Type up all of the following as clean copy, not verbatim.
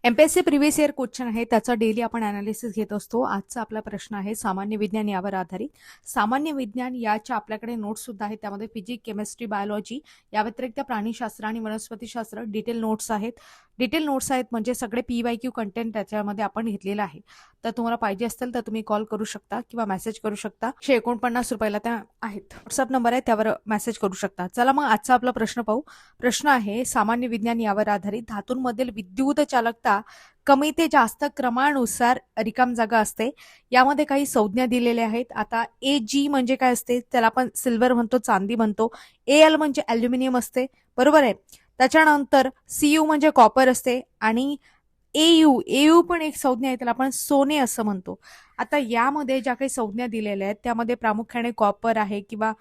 MPSC previous year question आहे, त्याचा daily आपण अनालिसिस घेत असतो. आजचा आपला प्रश्न आहे सामान्य विज्ञान यावर आधारित. सामान्य विज्ञान याच्या आपल्याकडे नोट्स सुद्धा आहेत. त्यामध्ये फिजिक्स, केमिस्ट्री, बायोलॉजी या व्यतिरिक्त प्राणीशास्त्र आणि वनस्पतीशास्त्र डिटेल नोट्स आहेत. डिटेल नोट्स आहेत म्हणजे सगळे PYQ कंटेंट त्याच्यामध्ये आपण घेतलेलं आहे. तर तुम्हाला पाहिजे असेल तर तुम्ही कॉल करू शकता किंवा मेसेज करू शकता. 149 रुपयाला त्या आहेत. व्हॉट्सअप नंबर आहे, त्यावर मेसेज करू शकता. चला मग आजचा आपला प्रश्न पाहू. प्रश्न आहे सामान्य विज्ञान यावर आधारित. धातूंमधील विद्युत चालकता कमी ते जास्त क्रमानुसार रिकाम जागा असते. यामध्ये काही संज्ञा दिलेल्या आहेत. आता AG म्हणजे काय असते, त्याला आपण सिल्वर म्हणतो, चांदी म्हणतो. AL म्हणजे अल्युमिनियम असते, बरोबर आहे. त्याच्यानंतर CU म्हणजे कॉपर असते आणि AU पण एक संज्ञा आहे, त्याला आपण सोने असं म्हणतो. आता यामध्ये ज्या काही संज्ञा दिलेल्या आहेत त्यामध्ये प्रामुख्याने कॉपर आहे किंवा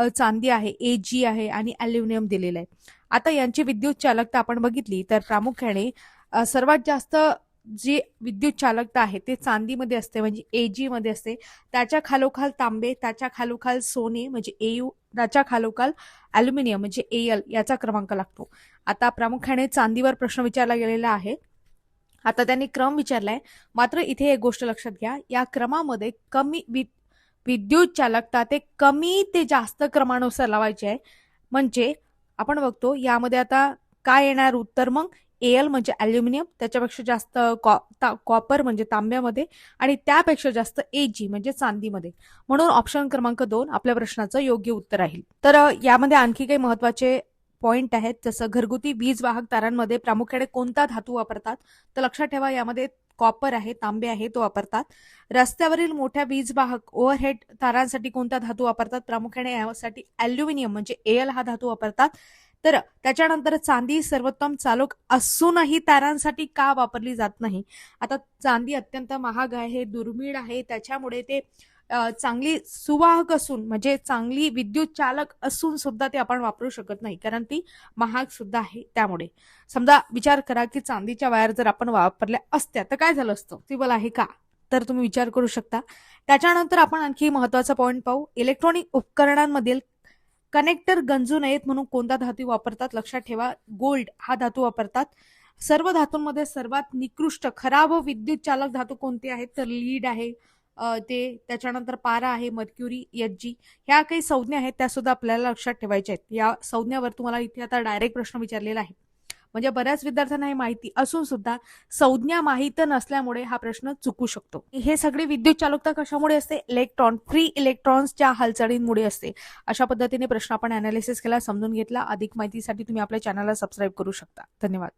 चांदी आहे, AG आहे आणि अल्युमिनियम दिलेलं आहे. आता यांची विद्युत चालकता आपण बघितली तर प्रामुख्याने सर्वात जास्त जी विद्युत चालकता आहे ते चांदीमध्ये असते म्हणजे AG मध्ये असते. त्याच्या खालोखाल तांबे, त्याच्या खालोखाल सोने म्हणजे AU, त्याच्या खालोखाल अल्युमिनियम म्हणजे AL याचा क्रमांक लागतो. आता प्रामुख्याने चांदीवर प्रश्न विचारला गेलेला आहे. आता त्यांनी क्रम विचारलाय, मात्र इथे एक गोष्ट लक्षात घ्या, या क्रमामध्ये कमी विद्युत चालकता ते कमी ते जास्त क्रमानुसार लावायचे आहे. म्हणजे आपण बघतो यामध्ये आता काय येणार उत्तर, मग AL म्हणजे अल्युमिनियम, त्याच्यापेक्षा जास्त कॉपर म्हणजे तांब्यामध्ये आणि त्यापेक्षा जास्त AG म्हणजे चांदीमध्ये. म्हणून ऑप्शन क्रमांक 2 आपल्या प्रश्नाचं योग्य उत्तर राहील. तर यामध्ये आणखी काही महत्वाचे पॉइंट आहेत, जसं घरगुती वीज वाहक तारांमध्ये प्रामुख्याने कोणता धातू वापरतात, तर लक्षात ठेवा यामध्ये कॉपर आहे, तांबे आहे, तो वापरतात. रस्त्यावरील मोठ्या वीज वाहक ओव्हरहेड तारांसाठी कोणता धातू वापरतात, प्रामुख्याने यासाठी अल्युमिनियम म्हणजे AL हा धातू वापरतात. तर त्याच्यानंतर चांदी सर्वोत्तम चालक असूनही तारांसाठी का वापरली जात नाही. आता चांदी अत्यंत महाग आहे, दुर्मिळ आहे, त्याच्यामुळे ते चांगली सुवाहक असून म्हणजे चांगली विद्युत चालक असून सुद्धा ते आपण वापरू शकत नाही, कारण ती महाग सुद्धा आहे. त्यामुळे समजा विचार करा की चांदीच्या वायर जर आपण वापरल्या असत्या तर काय झालं असतं, पॉसिबल आहे का, तर तुम्ही विचार करू शकता. त्याच्यानंतर आपण आणखी महत्वाचा पॉइंट पाहू. इलेक्ट्रॉनिक उपकरणांमधील कनेक्टर गंजू नयेत म्हणून कोणता धातू वापरतात, लक्षात ठेवा गोल्ड हा धातू वापरतात. सर्व धातूंमध्ये सर्वात निकृष्ट खराब विद्युत चालक धातू कोणते आहेत, तर लीड आहे, ते त्याच्यानंतर पारा आहे, मर्क्युरी, Hg. ह्या काही संज्ञा आहेत त्या सुद्धा आपल्याला लक्षात ठेवायच्या आहेत. या संज्ञावर तुम्हाला इथे आता डायरेक्ट प्रश्न विचारलेला आहे. म्हणजे बऱ्याच विद्यार्थ्यांना हे माहिती असून सुद्धा संज्ञा माहित नसल्यामुळे हा प्रश्न चुकू शकतो. हे सगळी विद्युत चालकता कशामुळे असते, इलेक्ट्रॉन फ्री इलेक्ट्रॉन्सच्या हालचालींमुळे असते. अशा पद्धतीने प्रश्न आपण अनालिसिस केला, समजून घेतला. अधिक माहितीसाठी तुम्ही आपल्या चॅनलला सबस्क्राईब करू शकता. धन्यवाद.